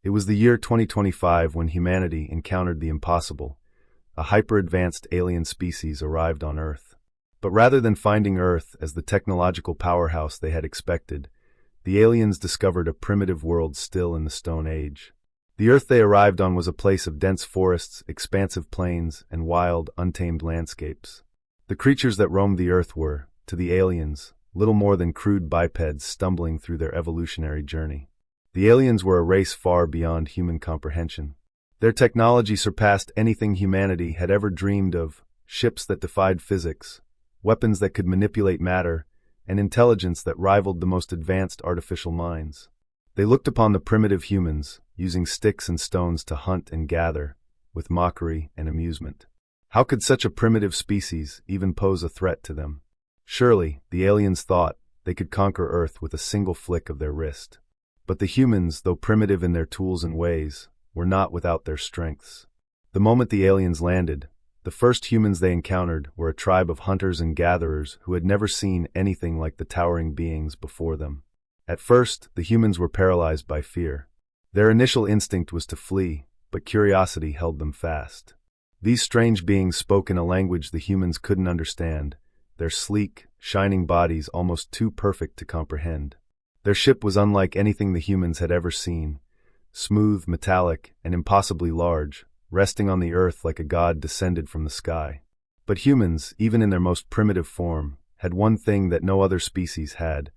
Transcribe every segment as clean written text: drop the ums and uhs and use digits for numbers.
It was the year 2025 when humanity encountered the impossible. A hyper-advanced alien species arrived on Earth. But rather than finding Earth as the technological powerhouse they had expected, the aliens discovered a primitive world still in the Stone Age. The Earth they arrived on was a place of dense forests, expansive plains, and wild, untamed landscapes. The creatures that roamed the Earth were, to the aliens, little more than crude bipeds stumbling through their evolutionary journey. The aliens were a race far beyond human comprehension. Their technology surpassed anything humanity had ever dreamed of: ships that defied physics, weapons that could manipulate matter, and intelligence that rivaled the most advanced artificial minds. They looked upon the primitive humans, using sticks and stones to hunt and gather, with mockery and amusement. How could such a primitive species even pose a threat to them? Surely, the aliens thought, they could conquer Earth with a single flick of their wrist. But the humans, though primitive in their tools and ways, were not without their strengths. The moment the aliens landed, the first humans they encountered were a tribe of hunters and gatherers who had never seen anything like the towering beings before them. At first, the humans were paralyzed by fear. Their initial instinct was to flee, but curiosity held them fast. These strange beings spoke in a language the humans couldn't understand, their sleek, shining bodies almost too perfect to comprehend. Their ship was unlike anything the humans had ever seen, smooth, metallic, and impossibly large, resting on the Earth like a god descended from the sky. But humans, even in their most primitive form, had one thing that no other species had: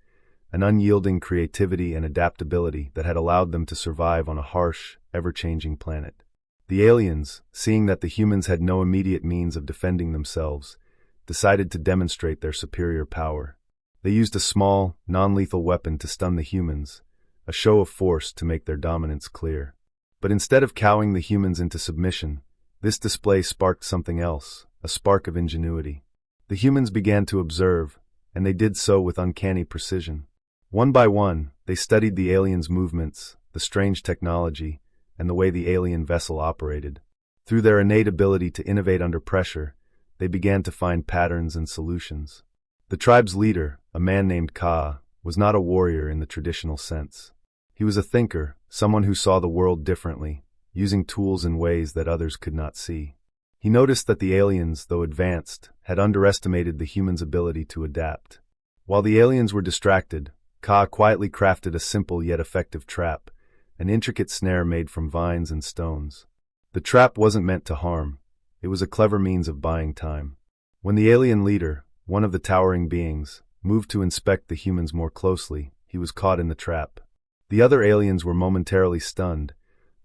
an unyielding creativity and adaptability that had allowed them to survive on a harsh, ever-changing planet. The aliens, seeing that the humans had no immediate means of defending themselves, decided to demonstrate their superior power. They used a small, non-lethal weapon to stun the humans, a show of force to make their dominance clear. But instead of cowing the humans into submission, this display sparked something else, a spark of ingenuity. The humans began to observe, and they did so with uncanny precision. One by one, they studied the aliens' movements, the strange technology, and the way the alien vessel operated. Through their innate ability to innovate under pressure, they began to find patterns and solutions. The tribe's leader, a man named Ka, was not a warrior in the traditional sense. He was a thinker, someone who saw the world differently, using tools in ways that others could not see. He noticed that the aliens, though advanced, had underestimated the humans' ability to adapt. While the aliens were distracted, Ka quietly crafted a simple yet effective trap, an intricate snare made from vines and stones. The trap wasn't meant to harm. It was a clever means of buying time. When the alien leader, one of the towering beings, moved to inspect the humans more closely, he was caught in the trap. The other aliens were momentarily stunned,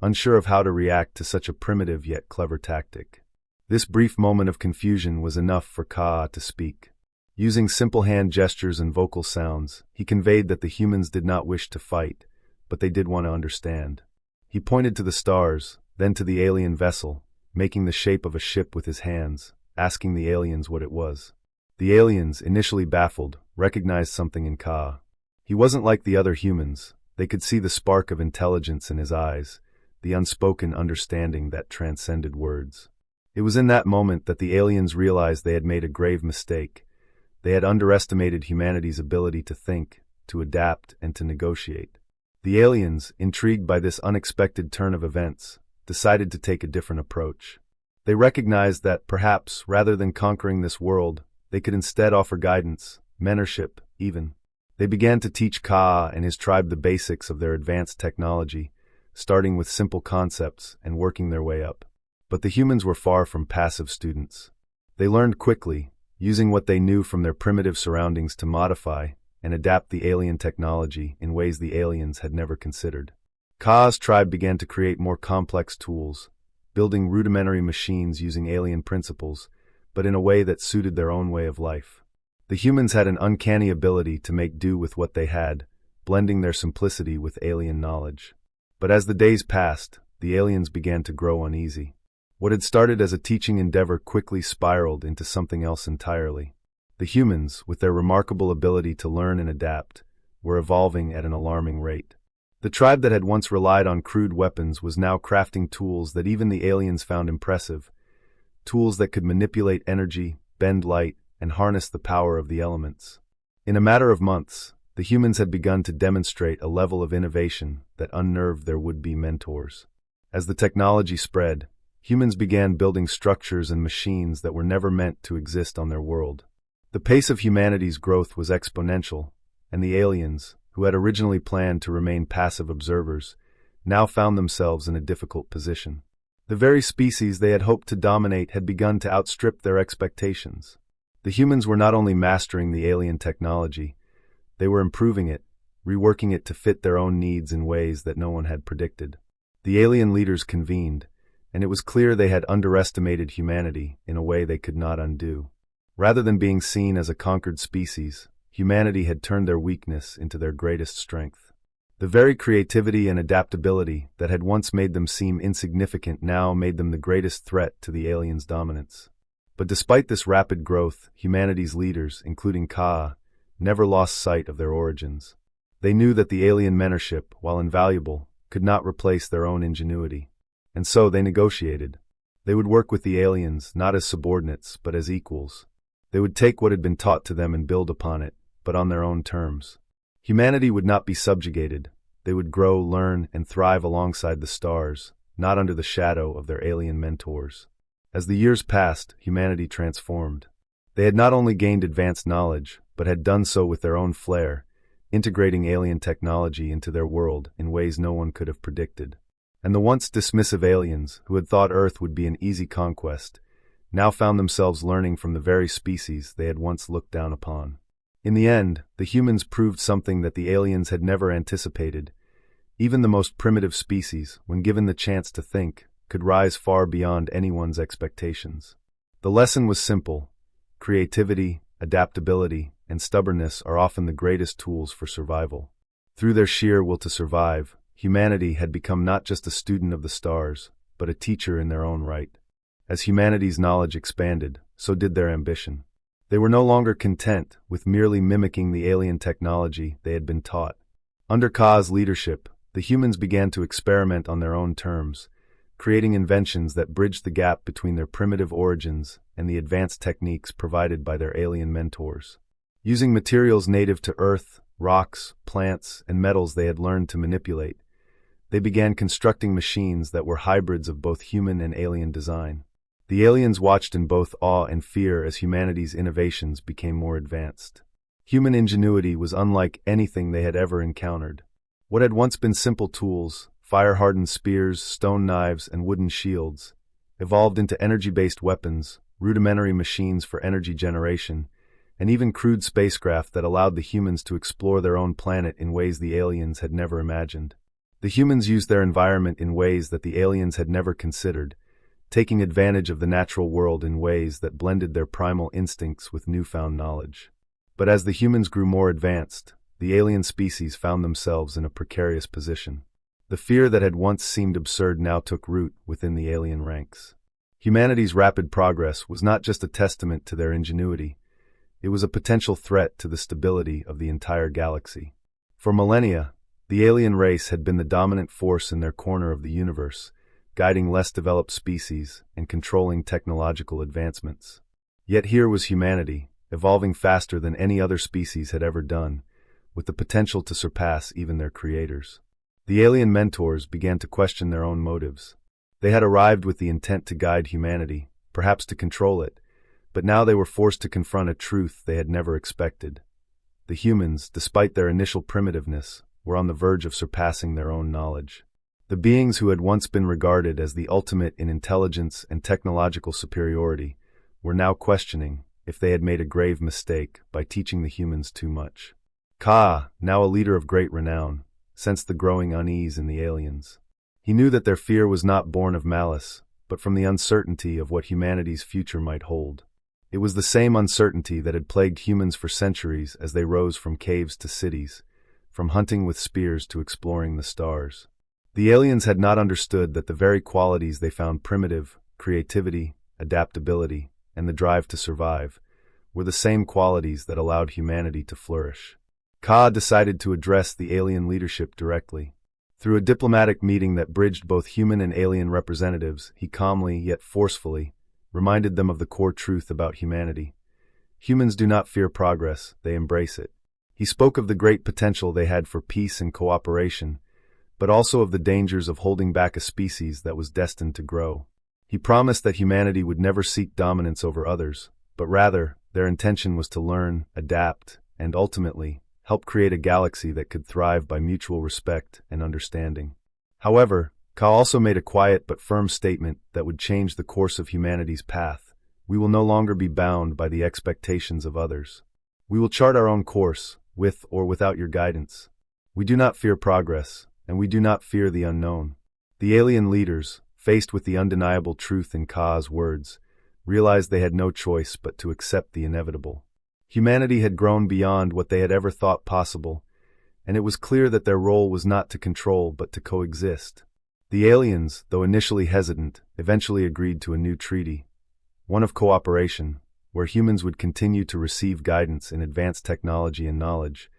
unsure of how to react to such a primitive yet clever tactic. This brief moment of confusion was enough for Ka to speak. Using simple hand gestures and vocal sounds, he conveyed that the humans did not wish to fight, but they did want to understand. He pointed to the stars, then to the alien vessel, making the shape of a ship with his hands, asking the aliens what it was. The aliens, initially baffled, recognized something in Ka. He wasn't like the other humans. They could see the spark of intelligence in his eyes, the unspoken understanding that transcended words. It was in that moment that the aliens realized they had made a grave mistake. They had underestimated humanity's ability to think, to adapt, and to negotiate. The aliens, intrigued by this unexpected turn of events, decided to take a different approach. They recognized that, perhaps, rather than conquering this world, they could instead offer guidance, mentorship, even. They began to teach Ka and his tribe the basics of their advanced technology, starting with simple concepts and working their way up. But the humans were far from passive students. They learned quickly, using what they knew from their primitive surroundings to modify and adapt the alien technology in ways the aliens had never considered. Ka's tribe began to create more complex tools, building rudimentary machines using alien principles, but in a way that suited their own way of life. The humans had an uncanny ability to make do with what they had, blending their simplicity with alien knowledge. But as the days passed, the aliens began to grow uneasy. What had started as a teaching endeavor quickly spiraled into something else entirely. The humans, with their remarkable ability to learn and adapt, were evolving at an alarming rate. The tribe that had once relied on crude weapons was now crafting tools that even the aliens found impressive, tools that could manipulate energy, bend light, and harness the power of the elements. In a matter of months, the humans had begun to demonstrate a level of innovation that unnerved their would-be mentors. As the technology spread, humans began building structures and machines that were never meant to exist on their world. The pace of humanity's growth was exponential, and the aliens, who had originally planned to remain passive observers, now found themselves in a difficult position. The very species they had hoped to dominate had begun to outstrip their expectations. The humans were not only mastering the alien technology, they were improving it, reworking it to fit their own needs in ways that no one had predicted. The alien leaders convened, and it was clear they had underestimated humanity in a way they could not undo. Rather than being seen as a conquered species, humanity had turned their weakness into their greatest strength. The very creativity and adaptability that had once made them seem insignificant now made them the greatest threat to the aliens' dominance. But despite this rapid growth, humanity's leaders, including Ka, never lost sight of their origins. They knew that the alien mentorship, while invaluable, could not replace their own ingenuity. And so they negotiated. They would work with the aliens not as subordinates but as equals. They would take what had been taught to them and build upon it, but on their own terms. Humanity would not be subjugated. They would grow, learn, and thrive alongside the stars, not under the shadow of their alien mentors. As the years passed, humanity transformed. They had not only gained advanced knowledge, but had done so with their own flair, integrating alien technology into their world in ways no one could have predicted. And the once dismissive aliens, who had thought Earth would be an easy conquest, now found themselves learning from the very species they had once looked down upon. In the end, the humans proved something that the aliens had never anticipated. Even the most primitive species, when given the chance to think, could rise far beyond anyone's expectations. The lesson was simple. Creativity, adaptability, and stubbornness are often the greatest tools for survival. Through their sheer will to survive, humanity had become not just a student of the stars, but a teacher in their own right. As humanity's knowledge expanded, so did their ambition. They were no longer content with merely mimicking the alien technology they had been taught. Under Ka's leadership, the humans began to experiment on their own terms, creating inventions that bridged the gap between their primitive origins and the advanced techniques provided by their alien mentors. Using materials native to Earth, rocks, plants, and metals they had learned to manipulate, they began constructing machines that were hybrids of both human and alien design. The aliens watched in both awe and fear as humanity's innovations became more advanced. Human ingenuity was unlike anything they had ever encountered. What had once been simple tools, fire-hardened spears, stone knives, and wooden shields, evolved into energy-based weapons, rudimentary machines for energy generation, and even crude spacecraft that allowed the humans to explore their own planet in ways the aliens had never imagined. The humans used their environment in ways that the aliens had never considered, taking advantage of the natural world in ways that blended their primal instincts with newfound knowledge. But as the humans grew more advanced, the alien species found themselves in a precarious position. The fear that had once seemed absurd now took root within the alien ranks. Humanity's rapid progress was not just a testament to their ingenuity, it was a potential threat to the stability of the entire galaxy. For millennia, the alien race had been the dominant force in their corner of the universe, guiding less developed species and controlling technological advancements. Yet here was humanity, evolving faster than any other species had ever done, with the potential to surpass even their creators. The alien mentors began to question their own motives. They had arrived with the intent to guide humanity, perhaps to control it, but now they were forced to confront a truth they had never expected. The humans, despite their initial primitiveness, were on the verge of surpassing their own knowledge. The beings who had once been regarded as the ultimate in intelligence and technological superiority were now questioning if they had made a grave mistake by teaching the humans too much. Ka, now a leader of great renown, sensed the growing unease in the aliens. He knew that their fear was not born of malice, but from the uncertainty of what humanity's future might hold. It was the same uncertainty that had plagued humans for centuries as they rose from caves to cities, from hunting with spears to exploring the stars. The aliens had not understood that the very qualities they found primitive, creativity, adaptability, and the drive to survive, were the same qualities that allowed humanity to flourish. Ka decided to address the alien leadership directly. Through a diplomatic meeting that bridged both human and alien representatives, he calmly, yet forcefully, reminded them of the core truth about humanity. Humans do not fear progress, they embrace it. He spoke of the great potential they had for peace and cooperation, but also of the dangers of holding back a species that was destined to grow. He promised that humanity would never seek dominance over others, but rather, their intention was to learn, adapt, and ultimately, help create a galaxy that could thrive by mutual respect and understanding. However, Ka also made a quiet but firm statement that would change the course of humanity's path. We will no longer be bound by the expectations of others. We will chart our own course, with or without your guidance. We do not fear progress, and we do not fear the unknown. The alien leaders, faced with the undeniable truth in Ka's words, realized they had no choice but to accept the inevitable. Humanity had grown beyond what they had ever thought possible, and it was clear that their role was not to control but to coexist. The aliens, though initially hesitant, eventually agreed to a new treaty, one of cooperation, where humans would continue to receive guidance in advanced technology and knowledge,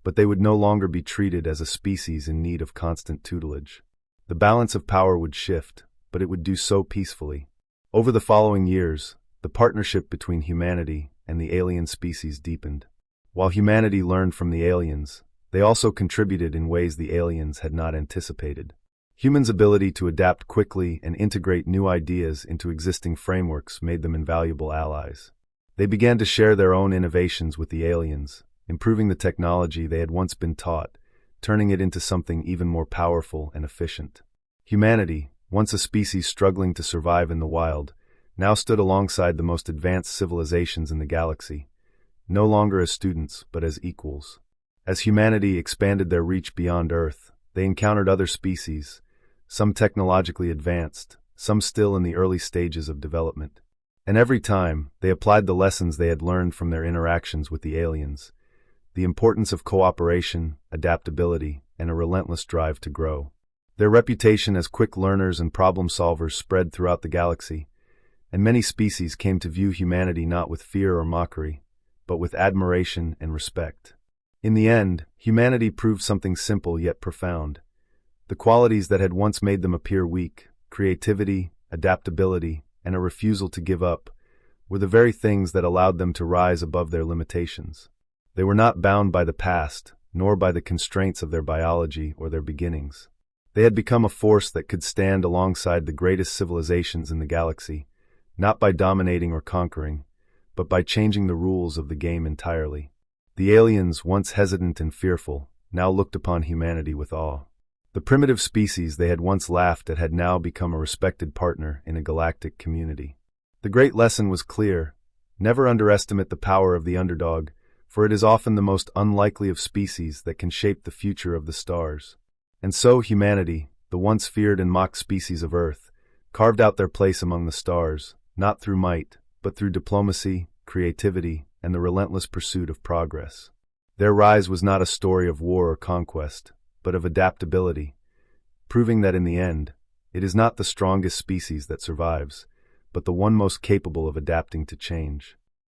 but they would no longer be treated as a species in need of constant tutelage. The balance of power would shift, but it would do so peacefully. Over the following years, the partnership between humanity and the alien species deepened. While humanity learned from the aliens, they also contributed in ways the aliens had not anticipated. Humans' ability to adapt quickly and integrate new ideas into existing frameworks made them invaluable allies. They began to share their own innovations with the aliens, improving the technology they had once been taught, turning it into something even more powerful and efficient. Humanity, once a species struggling to survive in the wild, now stood alongside the most advanced civilizations in the galaxy, no longer as students but as equals. As humanity expanded their reach beyond Earth, they encountered other species, some technologically advanced, some still in the early stages of development. And every time, they applied the lessons they had learned from their interactions with the aliens, the importance of cooperation, adaptability, and a relentless drive to grow. Their reputation as quick learners and problem solvers spread throughout the galaxy, and many species came to view humanity not with fear or mockery, but with admiration and respect. In the end, humanity proved something simple yet profound. The qualities that had once made them appear weak, creativity, adaptability, and a refusal to give up, were the very things that allowed them to rise above their limitations. They were not bound by the past, nor by the constraints of their biology or their beginnings. They had become a force that could stand alongside the greatest civilizations in the galaxy, not by dominating or conquering, but by changing the rules of the game entirely. The aliens, once hesitant and fearful, now looked upon humanity with awe. The primitive species they had once laughed at had now become a respected partner in a galactic community. The great lesson was clear: never underestimate the power of the underdog, for it is often the most unlikely of species that can shape the future of the stars. And so humanity, the once feared and mocked species of Earth, carved out their place among the stars, not through might, but through diplomacy, creativity, and the relentless pursuit of progress. Their rise was not a story of war or conquest, but of adaptability, proving that in the end, it is not the strongest species that survives, but the one most capable of adapting to change.